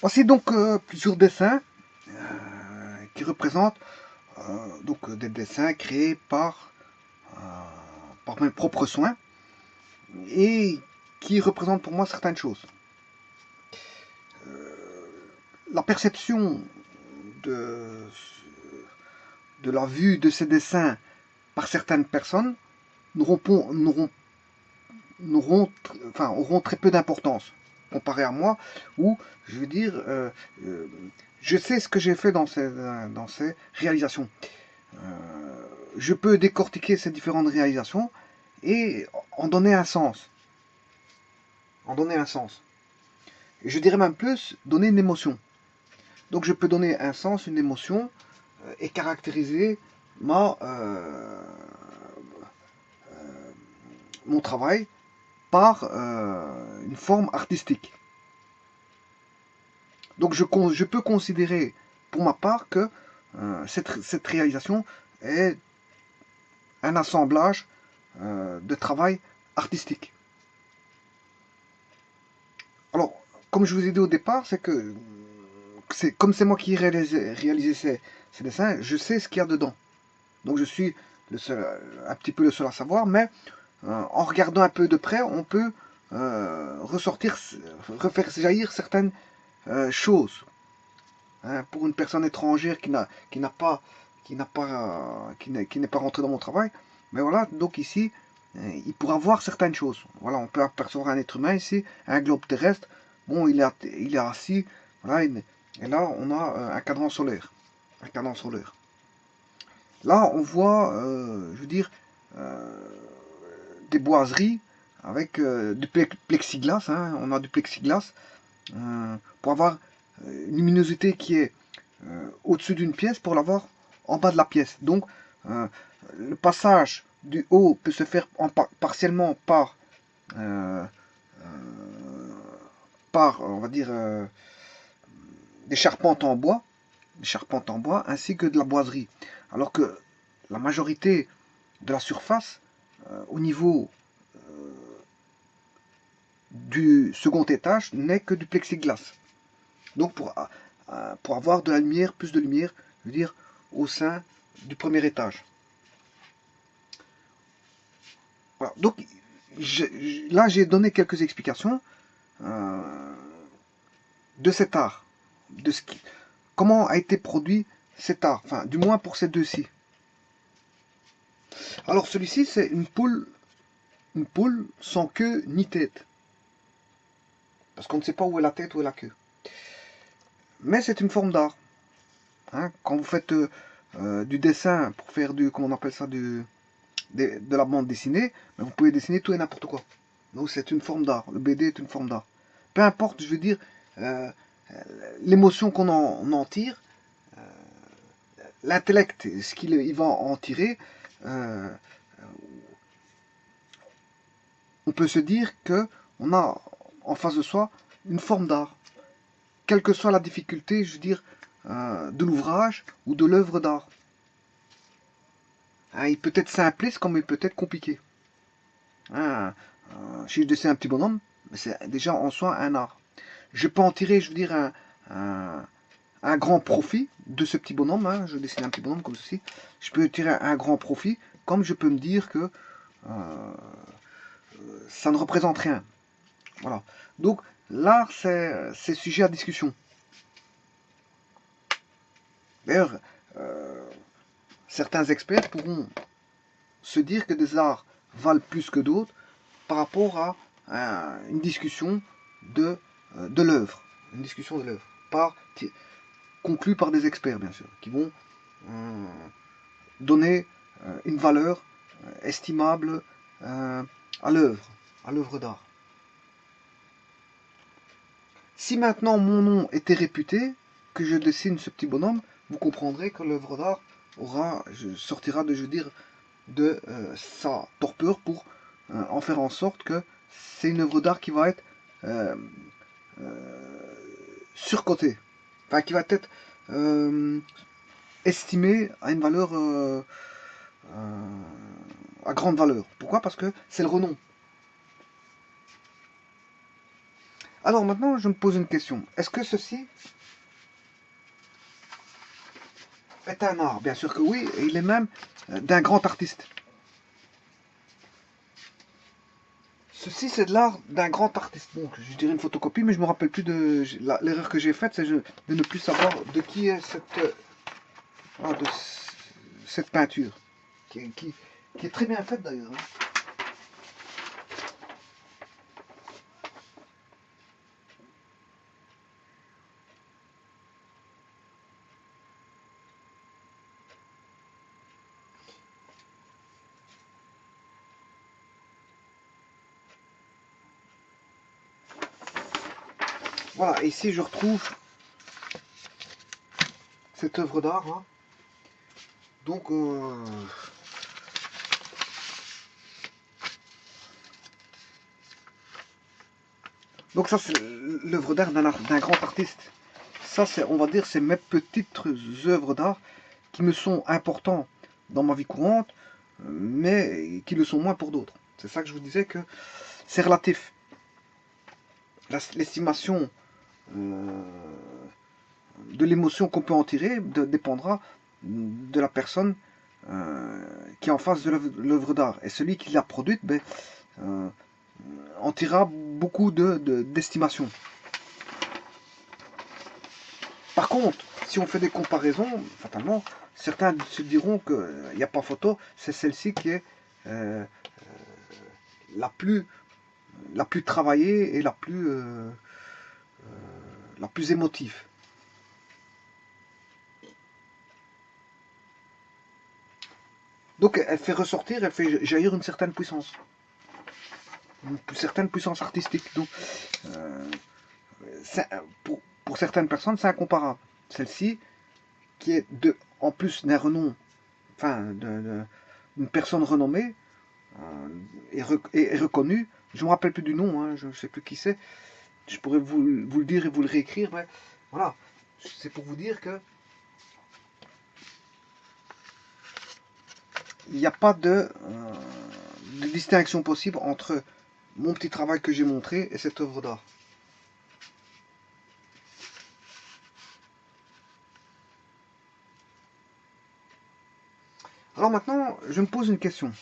Voici donc plusieurs dessins qui représentent donc des dessins créés euh, par mes propres soins et qui représentent pour moi certaines choses. La perception de, de la vue de ces dessins par certaines personnes auront très peu d'importance comparé à moi, où je veux dire, je sais ce que j'ai fait dans ces réalisations. Je peux décortiquer ces différentes réalisations et en donner un sens. En donner un sens. Et je dirais même plus, donner une émotion. Donc je peux donner un sens, une émotion, et caractériser mon travail par une forme artistique. Donc je peux considérer pour ma part que cette réalisation est un assemblage de travail artistique. Alors, comme je vous ai dit au départ, c'est que comme c'est moi qui ai réalisé ces dessins, je sais ce qu'il y a dedans. Donc je suis un petit peu le seul à savoir, mais en regardant un peu de près, on peut refaire jaillir certaines choses. Hein, pour une personne étrangère qui n'est pas rentrée dans mon travail, mais voilà, donc ici, il pourra voir certaines choses. Voilà, on peut apercevoir un être humain ici, un globe terrestre. Bon, il est assis, voilà, et là, on a un cadran solaire. Un cadran solaire. Là, on voit, je veux dire, euh, des boiseries avec du plexiglas. Hein, on a du plexiglas pour avoir une luminosité qui est au-dessus d'une pièce pour l'avoir en bas de la pièce. Donc, euh, le passage du haut peut se faire partiellement euh, par, on va dire, des charpentes en bois, ainsi que de la boiserie. Alors que la majorité de la surface, au niveau du second étage, n'est que du plexiglas. Donc pour avoir de la lumière, plus de lumière, je veux dire, au sein du premier étage. Voilà. Donc là, j'ai donné quelques explications euh, de cet art, de comment a été produit cet art, enfin, du moins pour ces deux-ci. Alors celui-ci, c'est une poule sans queue ni tête, parce qu'on ne sait pas où est la tête, où est la queue. Mais c'est une forme d'art. Hein. Quand vous faites du dessin pour faire comment on appelle ça, de la bande dessinée, ben vous pouvez dessiner tout et n'importe quoi. Donc c'est une forme d'art. Le BD est une forme d'art. Peu importe, je veux dire, euh, l'émotion qu'on en tire, l'intellect, ce qu'il va en tirer, euh, on peut se dire que on a en face de soi une forme d'art. Quelle que soit la difficulté, je veux dire, de l'ouvrage ou de l'œuvre d'art. Hein, il peut être simpliste comme il peut être compliqué. Hein, si je dessine un petit bonhomme, c'est déjà en soi un art. Je peux en tirer, je veux dire, un, un grand profit de ce petit bonhomme. Hein. Je dessine un petit bonhomme comme ceci. Je peux tirer un grand profit, comme je peux me dire que ça ne représente rien. Voilà. Donc l'art, c'est sujet à discussion. D'ailleurs, certains experts pourront se dire que des arts valent plus que d'autres par rapport à une discussion de l'œuvre. Une discussion de l'œuvre. Conclue par des experts, bien sûr, qui vont euh, donner une valeur estimable euh, à l'œuvre d'art. Si maintenant mon nom était réputé, que je dessine ce petit bonhomme, vous comprendrez que l'œuvre d'art sortira de, je veux dire, de sa torpeur pour en faire en sorte que c'est une œuvre d'art qui va être euh, surcotée, enfin qui va être euh, estimée à une valeur à grande valeur. Pourquoi? Parce que c'est le renom. Alors maintenant, je me pose une question. Est-ce que ceci est un art? Bien sûr que oui, et il est même d'un grand artiste. Ceci, c'est de l'art d'un grand artiste. Bon, je dirais une photocopie, mais je me rappelle plus de... L'erreur que j'ai faite, c'est de ne plus savoir de qui est cette peinture. Qui est très bien faite d'ailleurs, hein. Voilà, ici je retrouve cette œuvre d'art, hein. Donc, ça c'est l'œuvre d'art d'un grand artiste. Ça, c'est, on va dire, c'est mes petites œuvres d'art qui me sont importantes dans ma vie courante, mais qui le sont moins pour d'autres. C'est ça que je vous disais, que c'est relatif. L'estimation de l'émotion qu'on peut en tirer dépendra de la personne qui est en face de l'œuvre d'art. Et celui qui l'a produite en tirera beaucoup d'estimation. Par contre, si on fait des comparaisons, fatalement, certains se diront qu'il n'y a pas photo, c'est celle-ci qui est la plus travaillée et la plus émotive. Donc elle fait ressortir, elle fait jaillir une certaine puissance. Une certaine puissance artistique. Donc, pour certaines personnes, c'est incomparable. Celle-ci, qui est en plus d'un renom, enfin, d'une personne renommée, et reconnue. Je ne me rappelle plus du nom, hein, je ne sais plus qui c'est. Je pourrais vous le dire et vous le réécrire, mais voilà. C'est pour vous dire que il n'y a pas de distinction possible entre mon petit travail que j'ai montré et cette œuvre d'art. Alors maintenant, je me pose une question.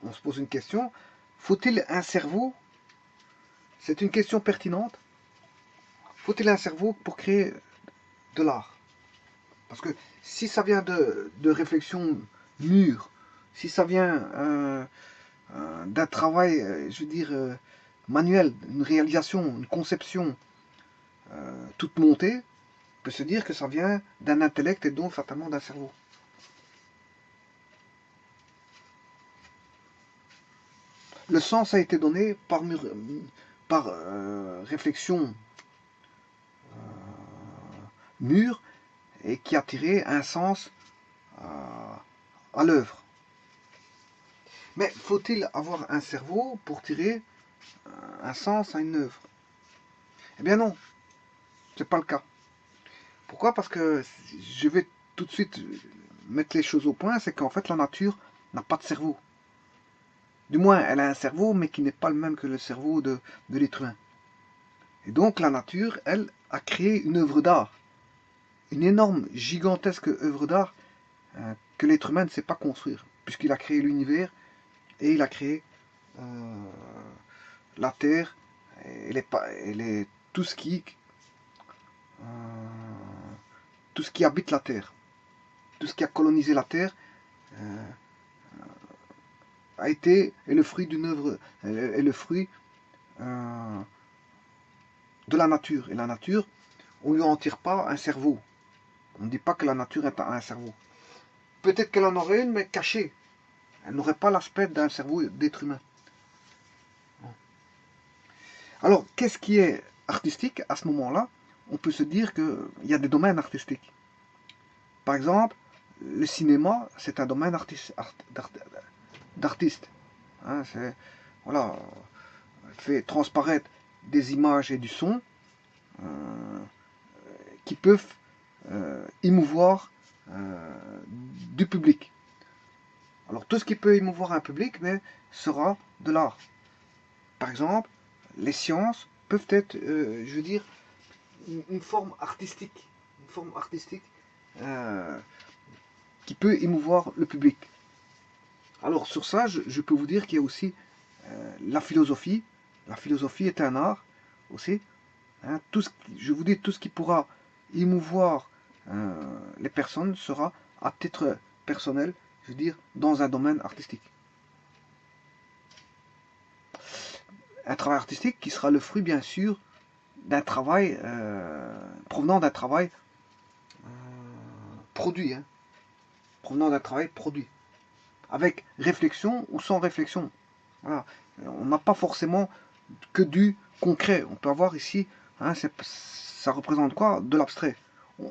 On se pose une question. Faut-il un cerveau? C'est une question pertinente. Faut-il un cerveau pour créer de l'art? Parce que si ça vient de réflexion mûre, si ça vient d'un travail, je veux dire, manuel, une réalisation, une conception toute montée, on peut se dire que ça vient d'un intellect et donc fatalement d'un cerveau. Le sens a été donné par réflexion mûre et qui a tiré un sens à l'œuvre. Mais faut-il avoir un cerveau pour tirer un sens à une œuvre? Eh bien non, c'est pas le cas. Pourquoi? Parce que je vais tout de suite mettre les choses au point, c'est qu'en fait la nature n'a pas de cerveau. Du moins, elle a un cerveau, mais qui n'est pas le même que le cerveau de l'être humain. Et donc la nature, elle, a créé une œuvre d'art. Une énorme, gigantesque œuvre d'art que l'être humain ne sait pas construire. Puisqu'il a créé l'univers et il a créé la Terre et tout ce qui habite la Terre. Tout ce qui a colonisé la Terre est le fruit d'une œuvre, est le fruit de la nature. Et la nature, on ne lui en tire pas un cerveau. On ne dit pas que la nature a un cerveau. Peut-être qu'elle en aurait une, mais cachée. Elle n'aurait pas l'aspect d'un cerveau d'être humain. Alors, qu'est-ce qui est artistique à ce moment-là? On peut se dire qu'il y a des domaines artistiques. Par exemple, le cinéma, c'est un domaine d'artiste. Hein, voilà, fait transparaître des images et du son qui peuvent émouvoir du public. Alors tout ce qui peut émouvoir un public sera de l'art. Par exemple, les sciences peuvent être, je veux dire, une forme artistique. Une forme artistique qui peut émouvoir le public. Alors sur ça, je peux vous dire qu'il y a aussi la philosophie. La philosophie est un art aussi. Hein, je vous dis, tout ce qui pourra émouvoir les personnes sera à titre personnel, je veux dire, dans un domaine artistique. Un travail artistique qui sera le fruit, bien sûr, d'un travail provenant d'un travail produit. Hein, provenant d'un travail produit. Avec réflexion ou sans réflexion. Voilà. On n'a pas forcément que du concret. On peut avoir ici, hein, ça représente quoi? De l'abstrait.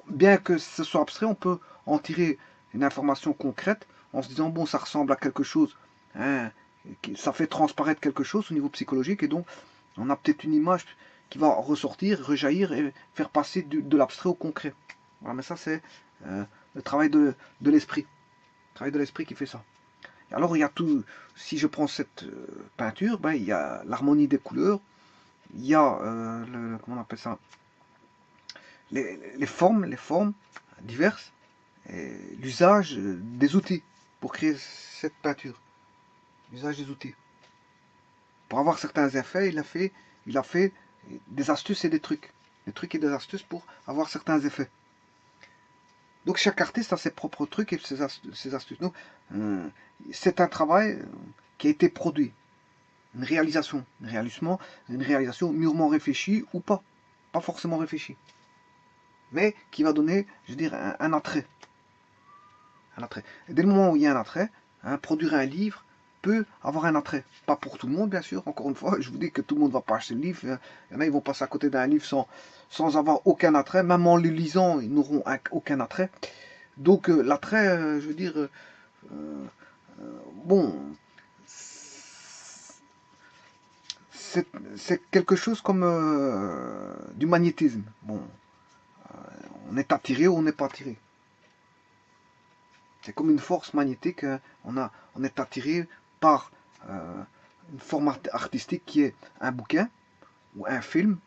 Bien que ce soit abstrait, on peut en tirer une information concrète en se disant, bon, ça ressemble à quelque chose, hein, ça fait transparaître quelque chose au niveau psychologique, et donc on a peut-être une image qui va ressortir, rejaillir et faire passer de l'abstrait au concret. Voilà, mais ça, c'est le travail de l'esprit. Le travail de l'esprit qui fait ça. Alors il y a tout, si je prends cette peinture, ben, il y a l'harmonie des couleurs, il y a, comment on appelle ça, les formes diverses, et l'usage des outils pour créer cette peinture. L'usage des outils. Pour avoir certains effets, il a fait des astuces et des trucs. Des trucs et des astuces pour avoir certains effets. Donc chaque artiste a ses propres trucs et ses astuces. Donc c'est un travail qui a été produit. Une réalisation. Une réalisation mûrement réfléchie ou pas. Pas forcément réfléchie. Mais qui va donner, je veux dire, un attrait. Un attrait. Et dès le moment où il y a un attrait, hein, produire un livre peut avoir un attrait. Pas pour tout le monde, bien sûr. Encore une fois, je vous dis que tout le monde ne va pas acheter le livre. Il y en a, ils vont passer à côté d'un livre sans avoir aucun attrait. Même en le lisant, ils n'auront aucun attrait. Donc l'attrait, je veux dire, bon, c'est quelque chose comme du magnétisme. Bon, on est attiré ou on n'est pas attiré. C'est comme une force magnétique. On est attiré par une forme artistique qui est un bouquin, ou un film,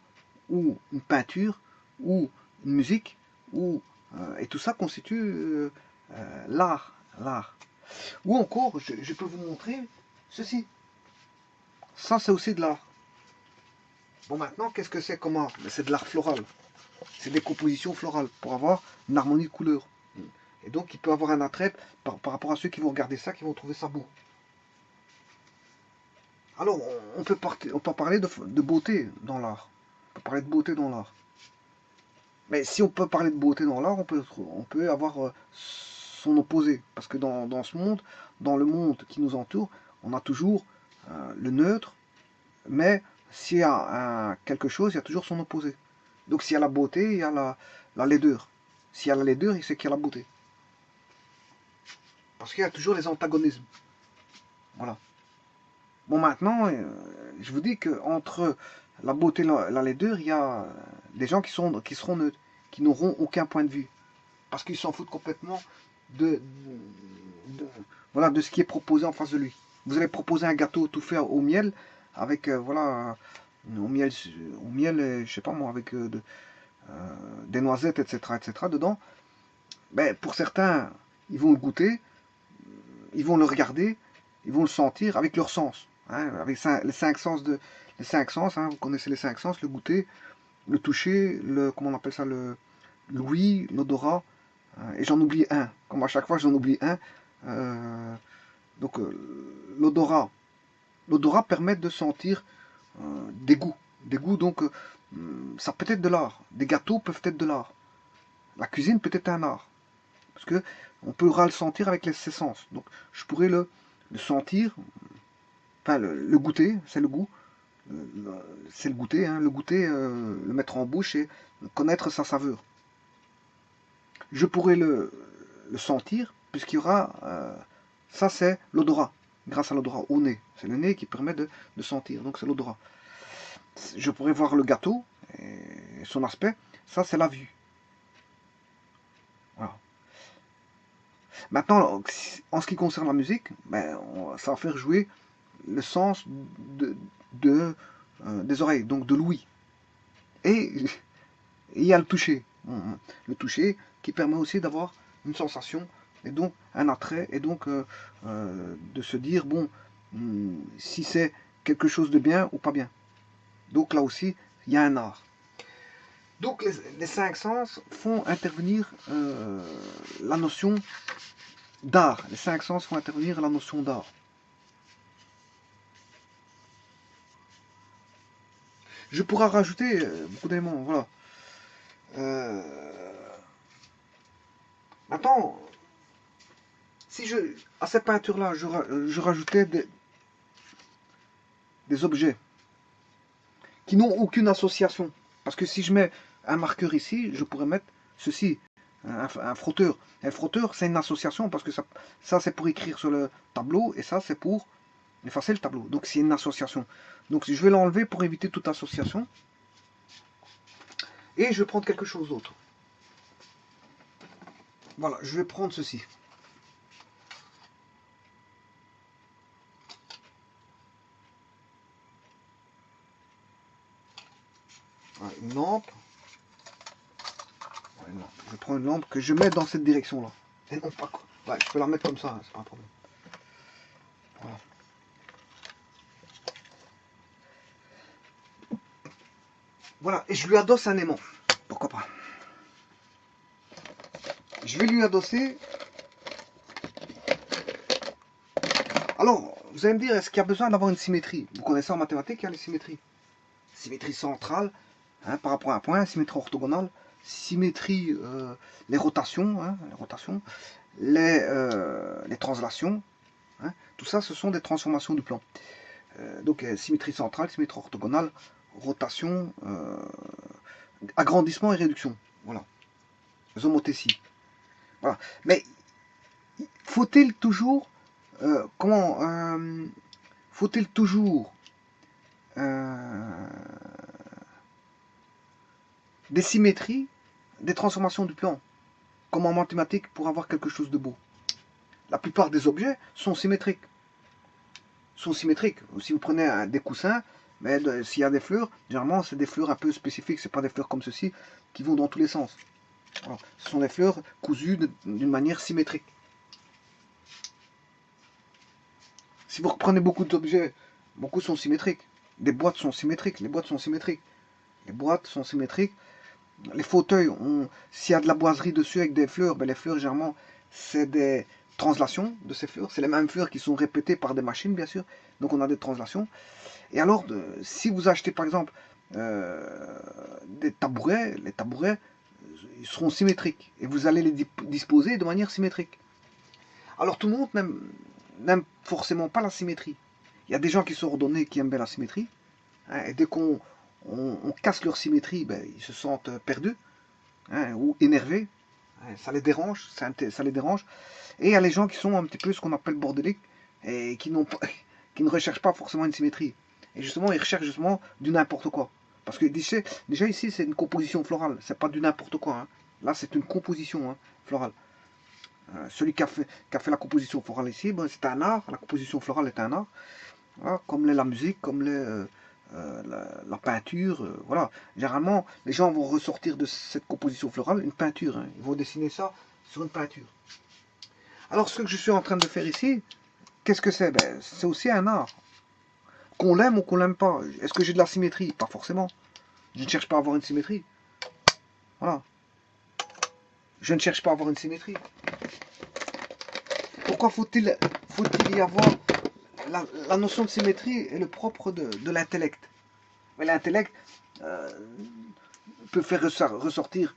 ou une peinture, ou une musique, et tout ça constitue l'art. Ou encore, je peux vous montrer ceci. Ça, c'est aussi de l'art. Bon, maintenant, qu'est-ce que c'est comme art? C'est de l'art floral. C'est des compositions florales pour avoir une harmonie de couleurs. Et donc, il peut avoir un attrait par rapport à ceux qui vont regarder ça, qui vont trouver ça beau. Alors, on peut parler de beauté dans l'art. On peut parler de beauté dans l'art. Mais si on peut parler de beauté dans l'art, on peut avoir son opposé. Parce que dans ce monde, dans le monde qui nous entoure, on a toujours le neutre, mais s'il y a quelque chose, il y a toujours son opposé. Donc s'il y a la beauté, il y a la laideur. S'il y a la laideur, c'est qu'il y a la beauté. Parce qu'il y a toujours les antagonismes. Voilà. Bon, maintenant, je vous dis qu'entre la beauté et la laideur, il y a des gens qui seront neutres, qui n'auront aucun point de vue. Parce qu'ils s'en foutent complètement voilà, de ce qui est proposé en face de lui. Vous allez proposer un gâteau tout fait au miel, avec, voilà, au miel, je sais pas moi, avec des noisettes, etc., dedans. Ben, pour certains, ils vont le goûter, ils vont le regarder, ils vont le sentir avec leur sens. Hein, avec les cinq sens, hein, vous connaissez les cinq sens, le goûter, le toucher, comment on appelle ça, l'ouïe, l'odorat, et j'en oublie un. Comme à chaque fois, j'en oublie un. Donc, l'odorat. L'odorat permet de sentir des goûts. Des goûts, donc, ça peut être de l'art. Des gâteaux peuvent être de l'art. La cuisine peut être un art. Parce que on pourra le sentir avec ses sens. Donc, je pourrais le sentir, enfin, le goûter, c'est le goût. C'est le goûter, hein, le mettre en bouche et connaître sa saveur. Je pourrais le sentir, puisqu'il y aura, ça c'est l'odorat, grâce à l'odorat au nez. C'est le nez qui permet de sentir, donc c'est l'odorat. Je pourrais voir le gâteau, et son aspect, ça c'est la vue. Voilà. Maintenant, en ce qui concerne la musique, ben, ça va faire jouer le sens des oreilles, donc de l'ouïe. Et il y a le toucher. Le toucher qui permet aussi d'avoir une sensation et donc un attrait et donc de se dire, bon, si c'est quelque chose de bien ou pas bien. Donc là aussi, il y a un art. Donc les cinq sens font intervenir la notion d'art. Les cinq sens font intervenir la notion d'art. Je pourrais rajouter beaucoup d'éléments, voilà. Maintenant, si à cette peinture-là, je rajoutais des objets qui n'ont aucune association. Parce que si je mets un marqueur ici, je pourrais mettre ceci, un frotteur. Un frotteur, c'est une association parce que ça c'est pour écrire sur le tableau et ça c'est pour effacer le tableau. Donc c'est une association. Donc je vais l'enlever pour éviter toute association. Et je vais prendre quelque chose d'autre. Voilà, je vais prendre ceci. Voilà, une lampe. Ouais, non, je prends une lampe que je mets dans cette direction-là. Et non pas quoi. Ouais, je peux la mettre comme ça, hein, c'est pas un problème. Voilà. Voilà, et je lui adosse un aimant. Pourquoi pas. Je vais lui adosser. Alors, vous allez me dire, est-ce qu'il y a besoin d'avoir une symétrie? Vous connaissez en mathématiques, il y a les symétries. Symétrie centrale, hein, par rapport à un point, symétrie orthogonale, symétrie, les rotations, hein, les translations. Hein, tout ça, ce sont des transformations du plan. Donc, symétrie centrale, symétrie orthogonale, rotation, agrandissement et réduction. Voilà. Zomothétie. Voilà. Mais faut-il toujours faut-il toujours des symétries, des transformations du plan, comme en mathématiques pour avoir quelque chose de beau? La plupart des objets sont symétriques. Si vous prenez des coussins, mais s'il y a des fleurs, généralement c'est des fleurs un peu spécifiques, c'est pas des fleurs comme ceci qui vont dans tous les sens. Alors, ce sont des fleurs cousues d'une manière symétrique. Si vous reprenez beaucoup d'objets, beaucoup sont symétriques. Des boîtes sont symétriques, les boîtes sont symétriques. Les boîtes sont symétriques. Les fauteuils, s'il y a de la boiserie dessus avec des fleurs, ben les fleurs, généralement, c'est des translations de ces fleurs. C'est les mêmes fleurs qui sont répétées par des machines, bien sûr. Donc on a des translations. Et alors, si vous achetez, par exemple, des tabourets, les tabourets, ils seront symétriques. Et vous allez les disposer de manière symétrique. Alors tout le monde n'aime forcément pas la symétrie. Il y a des gens qui sont ordonnés, qui aiment bien la symétrie. Hein, et dès qu'on casse leur symétrie, ben, ils se sentent perdus, hein, ou énervés. Hein, ça les dérange, ça les dérange. Et il y a les gens qui sont un petit peu ce qu'on appelle bordéliques et qui ne recherchent pas forcément une symétrie. Et justement, ils recherchent justement du n'importe quoi. Parce que déjà ici, c'est une composition florale, c'est pas du n'importe quoi. Hein. Là, c'est une composition, hein, florale. Celui qui a fait la composition florale ici, ben, c'est un art. La composition florale est un art. Voilà, comme la musique, comme la peinture. Voilà. Généralement, les gens vont ressortir de cette composition florale une peinture. Hein. Ils vont dessiner ça sur une peinture. Alors, ce que je suis en train de faire ici, qu'est-ce que c'est? Ben, c'est aussi un art. Qu'on l'aime ou qu'on l'aime pas. Est-ce que j'ai de la symétrie? Pas forcément. Je ne cherche pas à avoir une symétrie. Voilà. Je ne cherche pas à avoir une symétrie. Pourquoi faut-il y avoir la notion de symétrie est le propre de l'intellect. Mais l'intellect peut faire ressortir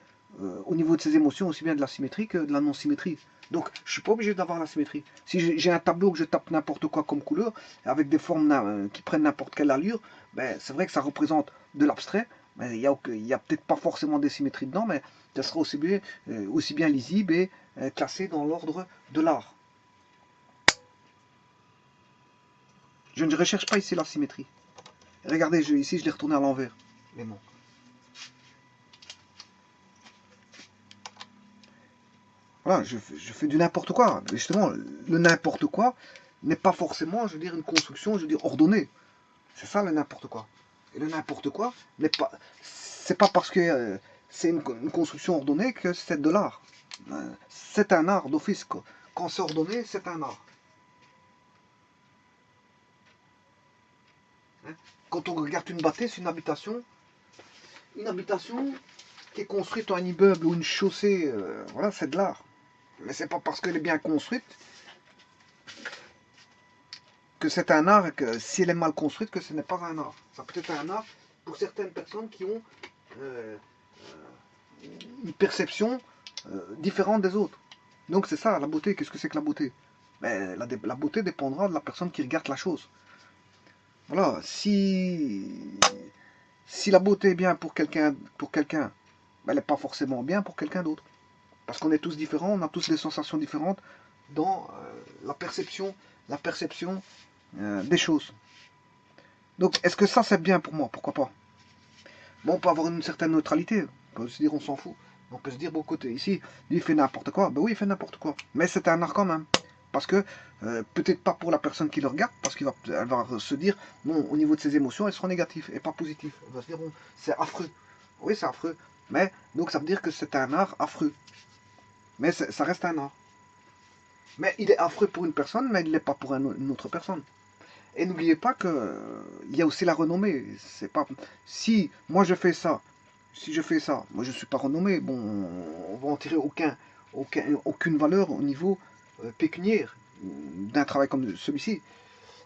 au niveau de ses émotions aussi bien de la symétrie que de la non-symétrie. Donc je ne suis pas obligé d'avoir la symétrie. Si j'ai un tableau que je tape n'importe quoi comme couleur, avec des formes qui prennent n'importe quelle allure, ben, c'est vrai que ça représente de l'abstrait, mais il n'y a peut-être pas forcément des symétries dedans, mais ça sera aussi bien lisible et classé dans l'ordre de l'art. Je ne recherche pas ici la symétrie. Regardez, ici je l'ai retourné à l'envers, les mots. Voilà, je fais du n'importe quoi. Justement, le n'importe quoi n'est pas forcément, je veux dire, une construction, je veux dire, ordonnée. C'est ça le n'importe quoi. Et le n'importe quoi n'est pas... c'est pas parce que c'est une construction ordonnée que c'est de l'art. C'est un art d'office. Quand c'est ordonné, c'est un art. Hein. Quand on regarde une bâtisse, une habitation qui est construite en un immeuble ou une chaussée, voilà, c'est de l'art. Mais c'est pas parce qu'elle est bien construite que c'est un art, et que si elle est mal construite, que ce n'est pas un art. Ça peut être un art pour certaines personnes qui ont euh, une perception différente des autres. Donc c'est ça, la beauté. Qu'est-ce que c'est que la beauté? Mais la beauté dépendra de la personne qui regarde la chose. Voilà, si la beauté est bien pour quelqu'un, ben, elle n'est pas forcément bien pour quelqu'un d'autre. Parce qu'on est tous différents, on a tous des sensations différentes dans la perception des choses. Donc, est-ce que ça, c'est bien pour moi? Pourquoi pas? Bon, on peut avoir une certaine neutralité. On peut se dire, on s'en fout. On peut se dire, bon, côté, ici, lui, il fait n'importe quoi. Ben oui, il fait n'importe quoi. Mais c'est un art quand même. Parce que, peut-être pas pour la personne qui le regarde, parce qu'elle va se dire, bon, au niveau de ses émotions, elles seront négatives et pas positives. Elle va se dire, bon, c'est affreux. Oui, c'est affreux. Mais, donc, ça veut dire que c'est un art affreux. Mais ça reste un art. Mais il est affreux pour une personne, mais il ne l'est pas pour une autre personne. Et n'oubliez pas que il y a aussi la renommée. C'est pas si moi je fais ça, si je fais ça, moi je suis pas renommé. Bon, on va en tirer aucune valeur au niveau pécuniaire d'un travail comme celui-ci.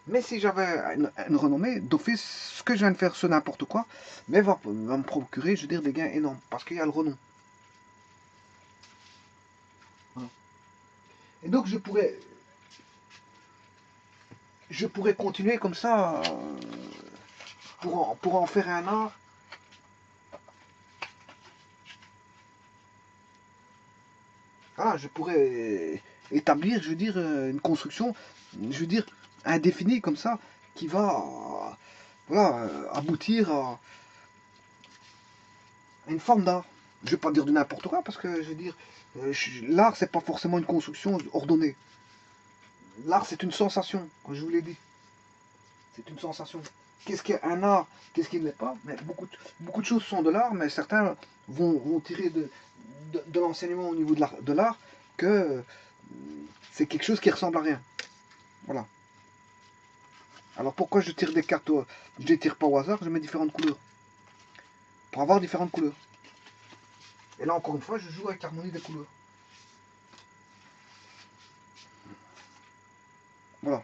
Mais si j'avais une renommée, d'office, ce que je viens de faire, ce n'importe quoi, mais va me procurer, je veux dire, des gains énormes parce qu'il y a le renom. Voilà. Et donc je pourrais continuer comme ça pour en faire un art. Ah, je pourrais établir, je veux dire, une construction, je veux dire, indéfinie comme ça, qui va, voilà, aboutir à une forme d'art. Je ne vais pas dire de n'importe quoi, parce que, je veux dire, l'art, c'est pas forcément une construction ordonnée. L'art, c'est une sensation, comme je vous l'ai dit. C'est une sensation. Qu'est-ce qu'est un art? Qu'est-ce qui ne l'est pas? Mais beaucoup de choses sont de l'art, mais certains vont tirer de l'enseignement au niveau de l'art que c'est quelque chose qui ressemble à rien. Voilà. Alors pourquoi je tire des cartes, je les tire pas au hasard, je mets différentes couleurs. Pour avoir différentes couleurs. Et là encore une fois, je joue avec l'harmonie des couleurs. Voilà.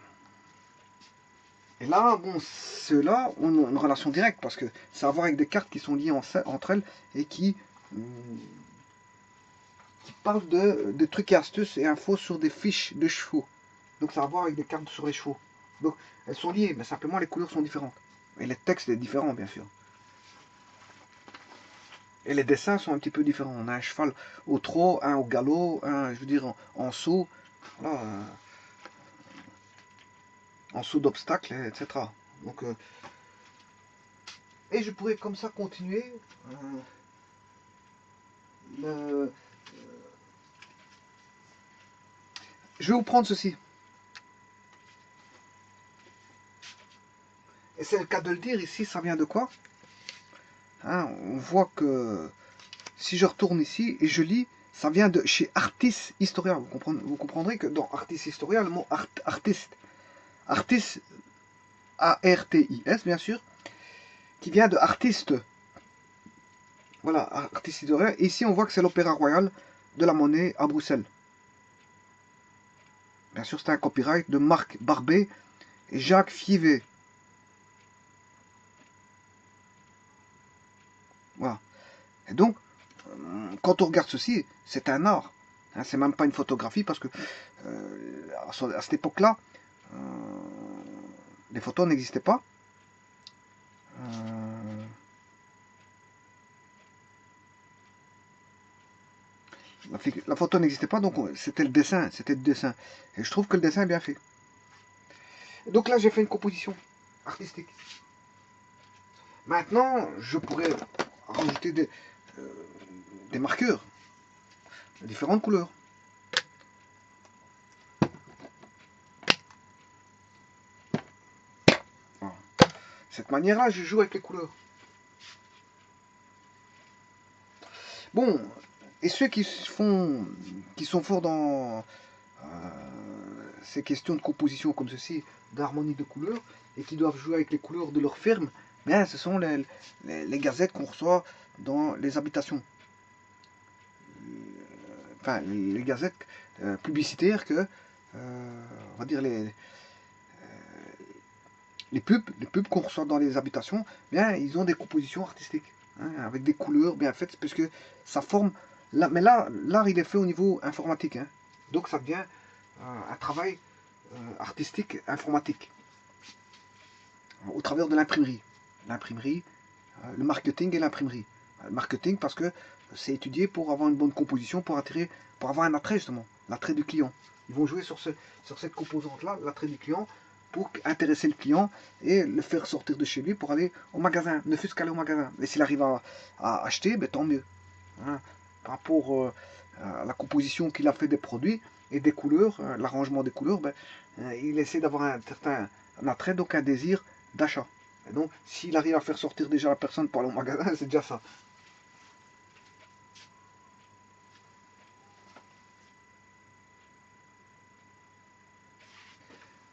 Et là, bon, ceux-là ont une relation directe parce que ça a à voir avec des cartes qui sont liées entre elles et qui parlent de trucs et astuces et infos sur des fiches de chevaux. Donc ça a à voir avec des cartes sur les chevaux. Donc elles sont liées, mais simplement les couleurs sont différentes. Et les textes sont différents, bien sûr. Et les dessins sont un petit peu différents. On a un cheval au trot, un au galop, un, je veux dire, en saut, voilà, en saut d'obstacle, etc. Donc, et je pourrais comme ça continuer. Le- Je vais vous prendre ceci. Et c'est le cas de le dire ici, ça vient de quoi? Hein, on voit que si je retourne ici et je lis, ça vient de chez Artis Historia. Vous comprendrez que dans Artis Historia, le mot artiste, artiste, A-R-T-I-S bien sûr, qui vient de artiste. Voilà, Artis Historia. Et ici, on voit que c'est l'Opéra Royal de la Monnaie à Bruxelles. Bien sûr, c'est un copyright de Marc Barbet et Jacques Fievé. Voilà. Et donc, quand on regarde ceci, c'est un art. Hein, c'est même pas une photographie parce que à cette époque-là, euh, les photos n'existaient pas. Euh, la photo n'existait pas, donc c'était le dessin, c'était le dessin. Et je trouve que le dessin est bien fait. Donc là, j'ai fait une composition artistique. Maintenant, je pourrais rajouter des marqueurs de différentes couleurs. Voilà. De cette manière-là, je joue avec les couleurs. Bon, et ceux qui sont forts dans ces questions de composition comme ceci, d'harmonie de couleurs, et qui doivent jouer avec les couleurs de leur firme, bien, ce sont les gazettes qu'on reçoit dans les habitations. Enfin, les gazettes publicitaires que, on va dire les pubs qu'on reçoit dans les habitations, bien, ils ont des compositions artistiques, hein, avec des couleurs bien faites, parce que ça forme. Mais là, l'art, il est fait au niveau informatique, hein. Donc ça devient un travail artistique informatique, au travers de l'imprimerie. L'imprimerie, le marketing et l'imprimerie. Le marketing parce que c'est étudié pour avoir une bonne composition, pour attirer, pour avoir un attrait justement, l'attrait du client. Ils vont jouer sur cette composante-là, l'attrait du client, pour intéresser le client et le faire sortir de chez lui pour aller au magasin, ne fût-ce qu'aller au magasin. Et s'il arrive à acheter, ben, tant mieux. Hein. Par rapport à la composition qu'il a fait des produits et des couleurs, l'arrangement des couleurs, ben, il essaie d'avoir un certain attrait, donc un désir d'achat. Et donc, s'il arrive à faire sortir déjà la personne pour aller au magasin, c'est déjà ça.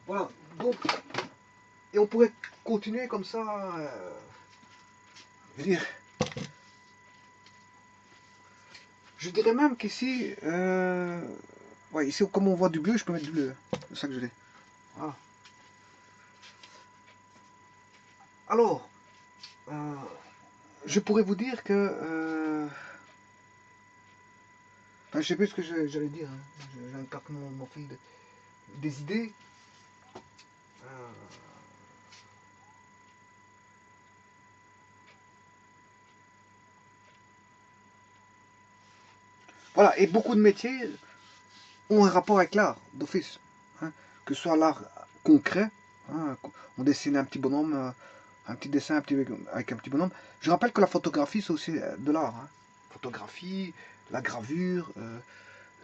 Voilà, donc, et on pourrait continuer comme ça, je veux dire, je dirais même qu'ici, ouais, ici, comme on voit du bleu, je peux mettre du bleu. C'est ça que je dis. Voilà. Alors, euh, je pourrais vous dire que, enfin, je sais plus ce que j'allais dire, hein. J'incarte mon fil des idées. Euh, voilà, et beaucoup de métiers ont un rapport avec l'art d'office, hein. Que ce soit l'art concret, hein, on dessine un petit bonhomme, un petit dessin avec un petit bonhomme. Je rappelle que la photographie, c'est aussi de l'art, hein. Photographie, la gravure,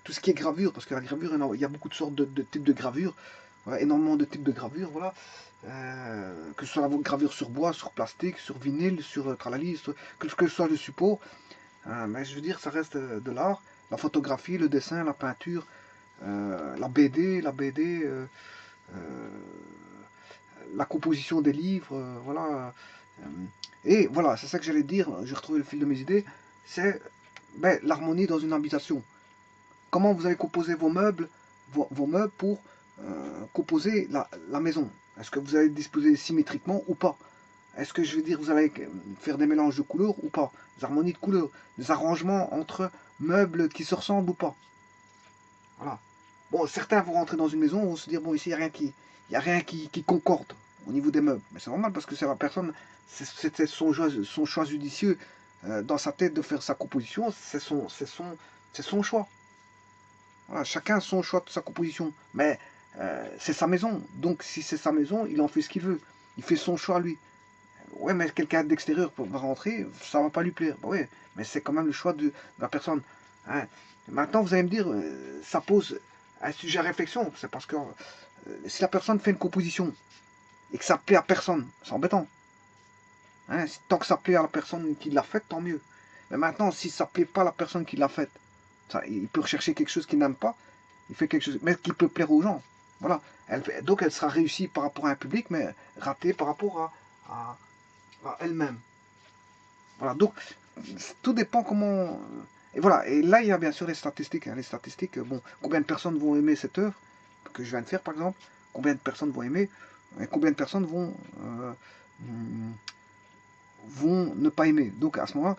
tout ce qui est gravure, parce que la gravure, il y a beaucoup de sortes de types de gravures, voilà, énormément de types de gravures, voilà. Que ce soit la gravure sur bois, sur plastique, sur vinyle, sur tralali, que ce soit le support, hein, mais je veux dire, ça reste de l'art. La photographie, le dessin, la peinture, la BD, euh, la composition des livres, voilà. Euh, et voilà, c'est ça que j'allais dire, j'ai retrouvé le fil de mes idées, c'est ben, l'harmonie dans une habitation. Comment vous allez composer vos meubles pour composer la maison. Est-ce que vous allez disposer symétriquement ou pas? Est-ce que je veux dire, vous allez faire des mélanges de couleurs ou pas? Des harmonies de couleurs, des arrangements entre meubles qui se ressemblent ou pas? Voilà. Bon, certains vont rentrer dans une maison, vont se dire, bon, ici, il y a rien qui concorde au niveau des meubles. Mais c'est normal parce que c'est la personne, c'est son choix judicieux dans sa tête de faire sa composition, c'est son choix. Voilà, chacun a son choix de sa composition. Mais c'est sa maison. Donc si c'est sa maison, il en fait ce qu'il veut. Il fait son choix lui. Ouais, mais quelqu'un d'extérieur va rentrer, ça va pas lui plaire. Bah ouais, mais c'est quand même le choix de la personne. Hein. Maintenant, vous allez me dire, ça pose un sujet à réflexion. C'est parce que si la personne fait une composition et que ça plaît à personne, c'est embêtant. Hein. Tant que ça plaît à la personne qui l'a faite, tant mieux. Mais maintenant, si ça plaît pas à la personne qui l'a faite, il peut rechercher quelque chose qu'il n'aime pas, il fait quelque chose, mais qui peut plaire aux gens. Voilà. Donc elle sera réussie par rapport à un public, mais ratée par rapport à elle-même. Voilà. Donc tout dépend comment. Et voilà. Et là, il y a bien sûr les statistiques, hein. Les statistiques, bon, combien de personnes vont aimer cette œuvre que je viens de faire, par exemple, combien de personnes vont aimer, et combien de personnes vont ne pas aimer. Donc à ce moment-là,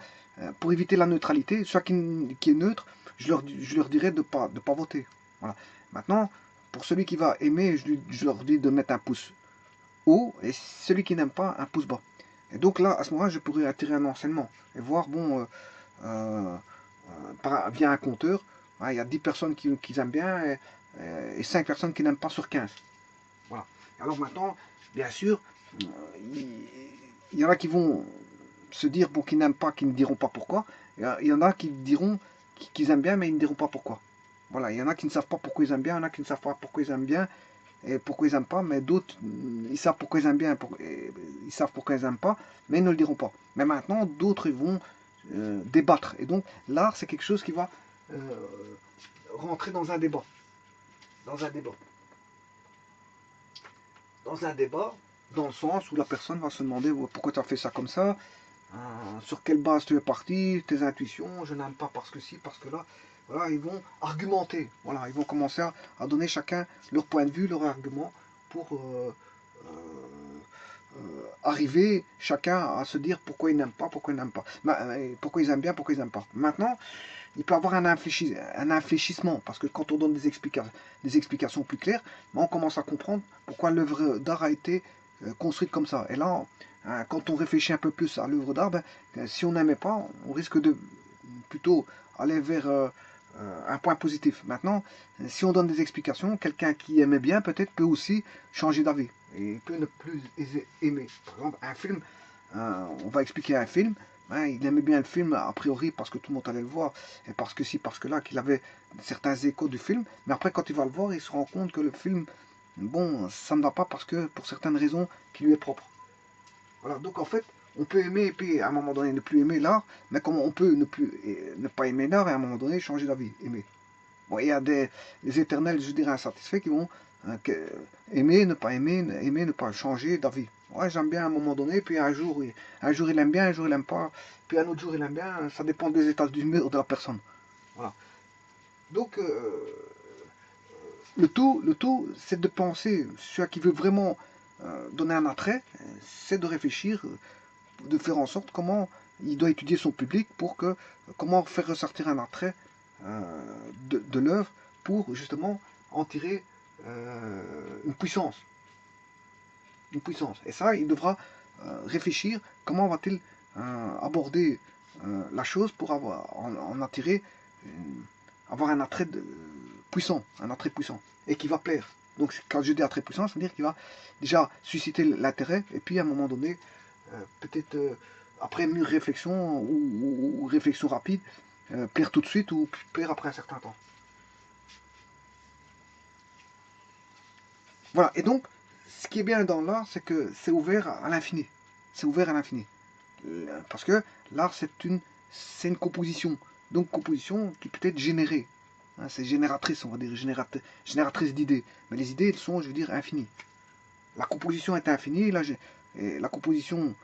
pour éviter la neutralité, soit qui est neutre, je leur dirais de pas voter. Voilà. Maintenant, pour celui qui va aimer, je leur dis de mettre un pouce haut, et celui qui n'aime pas, un pouce bas. Et donc là, à ce moment-là, je pourrais attirer un enseignement et voir, bon, via un compteur, il y a 10 personnes qui aiment bien et 5 personnes qui n'aiment pas sur 15. Voilà. Alors maintenant, bien sûr, il y en a qui vont se dire, bon, qu'ils n'aiment pas, qui ne diront pas pourquoi. Il y en a qui diront qu'ils aiment bien, mais ils ne diront pas pourquoi. Voilà, il y en a qui ne savent pas pourquoi ils aiment bien, il y en a qui ne savent pas pourquoi ils aiment bien et pourquoi ils n'aiment pas, mais d'autres, ils savent pourquoi ils aiment bien, ils savent pourquoi ils n'aiment pas, mais ils ne le diront pas. Mais maintenant, d'autres, ils vont débattre. Et donc, l'art, c'est quelque chose qui va rentrer dans un débat. Dans un débat. Dans un débat, dans le sens où la personne va se demander pourquoi tu as fait ça comme ça, sur quelle base tu es parti, tes intuitions, je n'aime pas parce que si, parce que là. Voilà, ils vont argumenter. Voilà, ils vont commencer à donner chacun leur point de vue, leur argument pour arriver chacun à se dire pourquoi ils n'aiment pas, pourquoi ils n'aiment pas. Pourquoi ils aiment bien, pourquoi ils n'aiment pas. Maintenant, il peut y avoir un infléchissement, parce que quand on donne des explications plus claires, on commence à comprendre pourquoi l'œuvre d'art a été construite comme ça. Et là, quand on réfléchit un peu plus à l'œuvre d'art, si on n'aimait pas, on risque de plutôt aller vers un point positif. Maintenant, si on donne des explications, quelqu'un qui aimait bien peut-être peut aussi changer d'avis et peut ne plus aimer. Par exemple, un film, on va expliquer un film, il aimait bien le film a priori parce que tout le monde allait le voir et parce que si, parce que là, qu'il avait certains échos du film, mais après quand il va le voir, il se rend compte que le film, bon, ça ne va pas parce que pour certaines raisons qui lui est propre. Voilà, donc en fait, on peut aimer et puis à un moment donné ne plus aimer l'art, mais comment on peut ne pas aimer l'art et à un moment donné changer d'avis, aimer. Bon, il y a des éternels, je dirais, insatisfaits qui vont aimer, ne pas aimer, aimer, ne pas changer d'avis. Ouais, j'aime bien à un moment donné, puis un jour il aime bien, un jour il aime pas, puis un autre jour il aime bien, ça dépend des états d'humeur de la personne. Voilà. Donc, le tout, c'est de penser, celui qui veut vraiment donner un attrait, c'est de réfléchir, de faire en sorte comment il doit étudier son public pour que, comment faire ressortir un attrait de l'œuvre pour justement en tirer une puissance. Une puissance. Et ça, il devra réfléchir comment va-t-il aborder la chose pour en attirer, avoir un attrait puissant, un attrait puissant, et qui va plaire. Donc quand je dis attrait puissant, ça veut dire qu'il va déjà susciter l'intérêt, et puis à un moment donné, peut-être après mûre réflexion ou réflexion rapide, plaire tout de suite ou plaire après un certain temps. Voilà, et donc, ce qui est bien dans l'art, c'est que c'est ouvert à l'infini. C'est ouvert à l'infini. Parce que l'art, c'est une composition. Donc, composition qui peut être générée. Hein, c'est génératrice, on va dire, génératrice d'idées. Mais les idées, elles sont, je veux dire, infinies. La composition est infinie, et la composition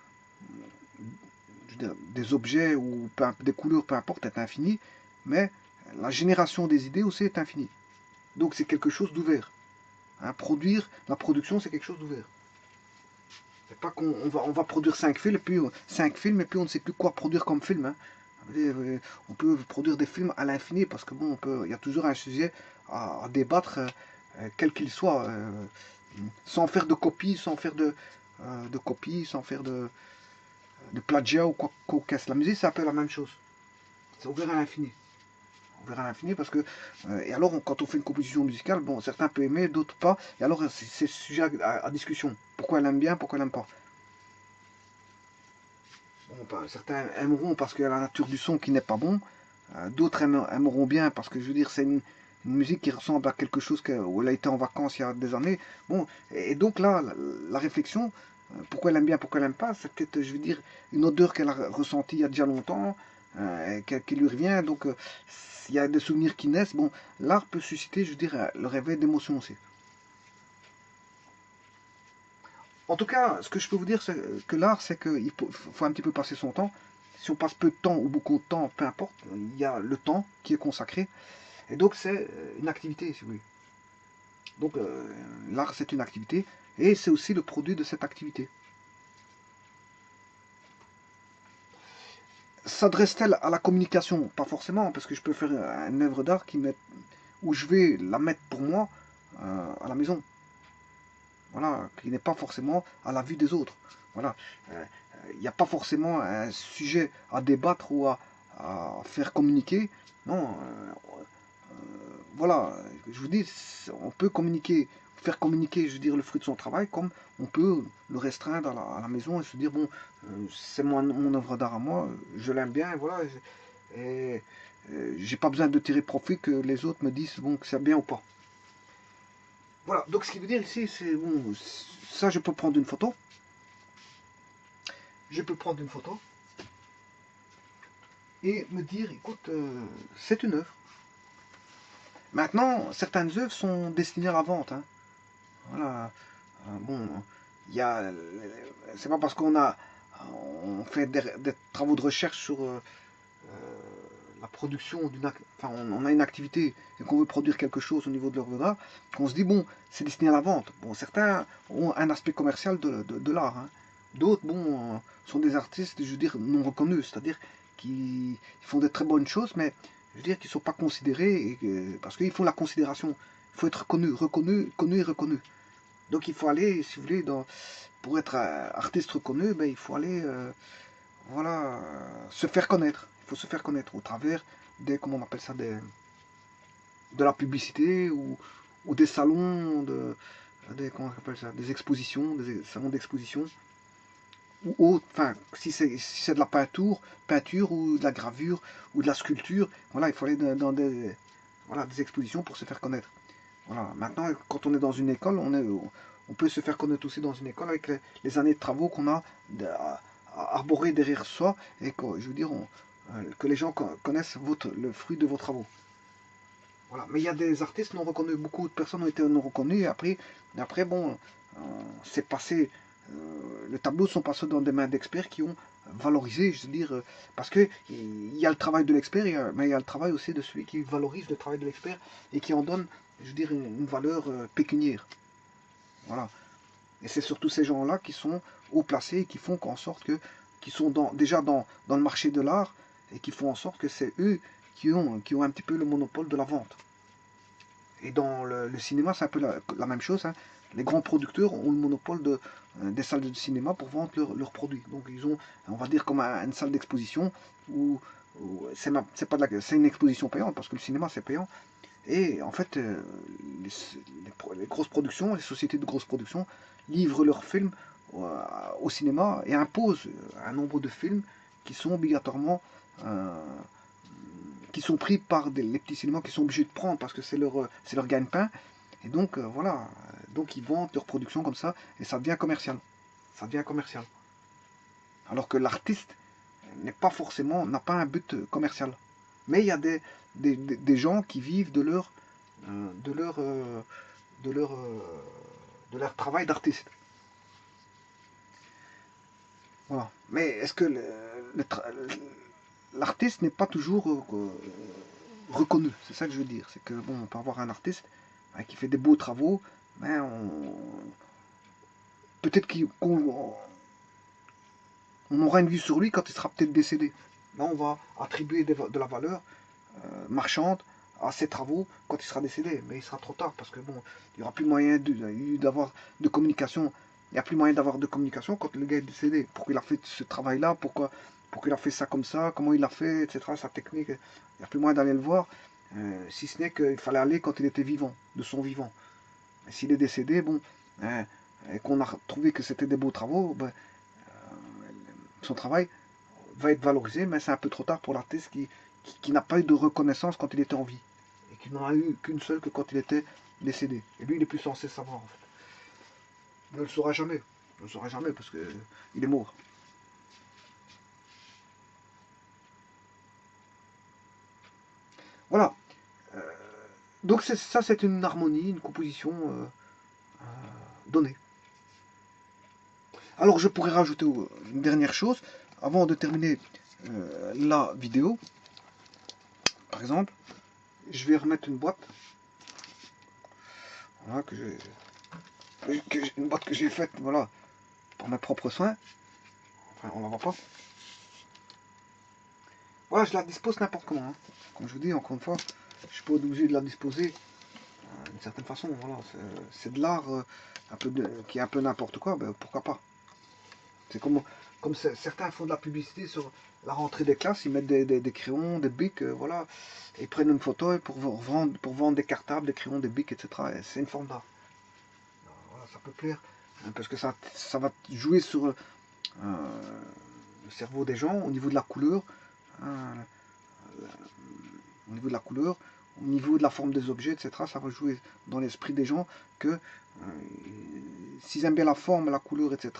je veux dire, des objets ou des couleurs, peu importe, est infinie. Mais la génération des idées aussi est infinie. Donc, c'est quelque chose d'ouvert. Hein, la production, c'est quelque chose d'ouvert. C'est pas on va produire 5 films, et puis on ne sait plus quoi produire comme film. Hein. On peut produire des films à l'infini parce que bon, il y a toujours un sujet à débattre, quel qu'il soit, sans faire de copies, sans faire de plagiat ou quoi qu'est-ce. La musique, c'est un peu la même chose. C'est ouvert à l'infini. Ouvert à l'infini parce que et alors quand on fait une composition musicale, bon, certains peuvent aimer, d'autres pas. Et alors c'est sujet à discussion. Pourquoi elle aime bien, pourquoi elle aime pas. Bon, certains aimeront parce qu'il y a la nature du son qui n'est pas bon. D'autres aimeront bien parce que je veux dire c'est une musique qui ressemble à quelque chose où elle a été en vacances il y a des années. Bon, et donc là, la réflexion, pourquoi elle aime bien, pourquoi elle n'aime pas, c'est peut-être, je veux dire, une odeur qu'elle a ressentie il y a déjà longtemps, qui lui revient. Donc il y a des souvenirs qui naissent. Bon, l'art peut susciter, je veux dire, le réveil d'émotions aussi. En tout cas, ce que je peux vous dire, c'est que l'art, c'est qu'il faut un petit peu passer son temps. Si on passe peu de temps ou beaucoup de temps, peu importe, il y a le temps qui est consacré. Et donc, c'est une activité, si vous voulez. Donc, l'art, c'est une activité. Et c'est aussi le produit de cette activité. S'adresse-t-elle à la communication? Pas forcément, parce que je peux faire une œuvre d'art où je vais la mettre pour moi à la maison. Voilà, qui n'est pas forcément à la vue des autres. Voilà, il n'y a pas forcément un sujet à débattre ou à faire communiquer. Non, voilà, je vous dis, on peut communiquer, faire communiquer, je veux dire, le fruit de son travail, comme on peut le restreindre à la maison et se dire, bon, c'est mon œuvre d'art à moi, je l'aime bien, et voilà, et j'ai pas besoin de tirer profit que les autres me disent, bon, que c'est bien ou pas. Voilà, donc ce qui veut dire ici, c'est bon, ça je peux prendre une photo. Je peux prendre une photo. et me dire, écoute, c'est une œuvre. Maintenant, certaines œuvres sont destinées à la vente, hein. Voilà. Bon, il y a, c'est pas parce on fait des travaux de recherche sur la production enfin, on a une activité et qu'on veut produire quelque chose au niveau de l'œuvre d'art, qu'on se dit, bon, c'est destiné à la vente. Bon, certains ont un aspect commercial de l'art, hein. D'autres, bon, sont des artistes, je veux dire, non reconnus, c'est-à-dire qui font de très bonnes choses, mais je veux dire qu'ils ne sont pas considérés parce qu'ils font la considération. Il faut être connu, reconnu, connu et reconnu. Donc il faut aller, si vous voulez, pour être artiste reconnu, ben, il faut aller voilà, se faire connaître. Il faut se faire connaître au travers comment on appelle ça, de la publicité ou des salons, comment on appelle ça, des expositions, des salons d'exposition ou autre. Enfin, si c'est de la peinture ou de la gravure ou de la sculpture, voilà, il faut aller dans voilà, des expositions pour se faire connaître. Voilà. Maintenant, quand on est dans une école, on peut se faire connaître aussi dans une école avec les années de travaux qu'on a arborés derrière soi et que, je veux dire, que les gens connaissent le fruit de vos travaux. Voilà. Mais il y a des artistes non reconnus, beaucoup de personnes ont été non reconnues et après bon, c'est passé, les tableaux sont passés dans des mains d'experts qui ont valorisé, je veux dire, parce que il y a le travail de l'expert, mais il y a le travail aussi de celui qui valorise le travail de l'expert et qui en donne, je veux dire, une valeur pécuniaire. Voilà. Et c'est surtout ces gens-là qui sont haut placés et qui font en sorte qui sont déjà dans le marché de l'art et qui font en sorte que c'est eux qui ont un petit peu le monopole de la vente. Et dans le cinéma, c'est un peu la même chose, hein. Les grands producteurs ont le monopole des salles de cinéma pour vendre leurs produits. Donc ils ont, on va dire, comme une salle d'exposition où c'est une exposition payante parce que le cinéma c'est payant. Et en fait, les grosses productions, les sociétés de grosses productions livrent leurs films au cinéma et imposent un nombre de films qui sont obligatoirement euh, qui sont pris par les petits cinémas qui sont obligés de prendre parce que c'est leur gagne-pain. Et donc, voilà. Donc, ils vendent leur production comme ça et ça devient commercial. Ça devient commercial. Alors que l'artiste n'a pas un but commercial. Mais il y a des gens qui vivent euh, de leur, euh, de leur, euh, de leur travail d'artiste. Voilà. Mais est-ce que l'artiste n'est pas toujours reconnu? C'est ça que je veux dire. C'est que bon, on peut avoir un artiste qui fait des beaux travaux, mais peut-être qu'on aura une vue sur lui quand il sera peut-être décédé. Là, on va attribuer de la valeur marchande à ses travaux quand il sera décédé. Mais il sera trop tard parce que bon, il n'y aura plus moyen d'avoir de communication. Il n'y a plus moyen d'avoir de communication quand le gars est décédé. Pourquoi il a fait ce travail-là, pourquoi il a fait ça comme ça, comment il l'a fait, etc. Sa technique. Il n'y a plus moyen d'aller le voir. Si ce n'est qu'il fallait aller quand il était vivant, de son vivant. S'il est décédé, bon, hein, et qu'on a trouvé que c'était des beaux travaux, ben, son travail va être valorisé, mais c'est un peu trop tard pour l'artiste qui n'a pas eu de reconnaissance quand il était en vie. Et qui n'en a eu qu'une seule que quand il était décédé. Et lui, il est plus censé savoir, en fait. Il ne le saura jamais. Il ne le saura jamais parce qu'il est mort. Voilà. Donc ça, c'est une harmonie, une composition donnée. Alors, je pourrais rajouter une dernière chose avant de terminer la vidéo. Par exemple, je vais remettre une boîte. Voilà, une boîte que j'ai faite, voilà, pour mes propres soins. Enfin, on la voit pas. Voilà, je la dispose n'importe comment, hein. Comme je vous dis, encore une fois, je suis pas obligé de la disposer d'une certaine façon. Voilà, c'est de l'art qui est un peu n'importe quoi, ben, pourquoi pas. C'est comme certains font de la publicité sur la rentrée des classes, ils mettent des crayons, des bics, voilà, et ils prennent une photo pour vendre des cartables, des crayons, des bics, etc. Et c'est une forme d'art. Voilà, ça peut plaire, hein, parce que ça va jouer sur le cerveau des gens au niveau de la couleur, hein, au niveau de la couleur, au niveau de la forme des objets, etc. Ça va jouer dans l'esprit des gens que s'ils aiment bien la forme, la couleur, etc.,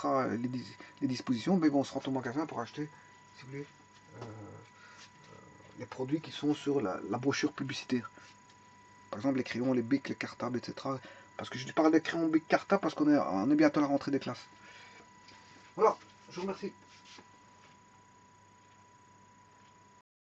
les dispositions, ben, ils vont se rendre au magasin pour acheter, si vous voulez, les produits qui sont sur la brochure publicitaire. Par exemple, les crayons, les bics, les cartables, etc. Parce que je te parle des crayons bics cartables parce qu'on est bientôt à la rentrée des classes. Voilà, je vous remercie.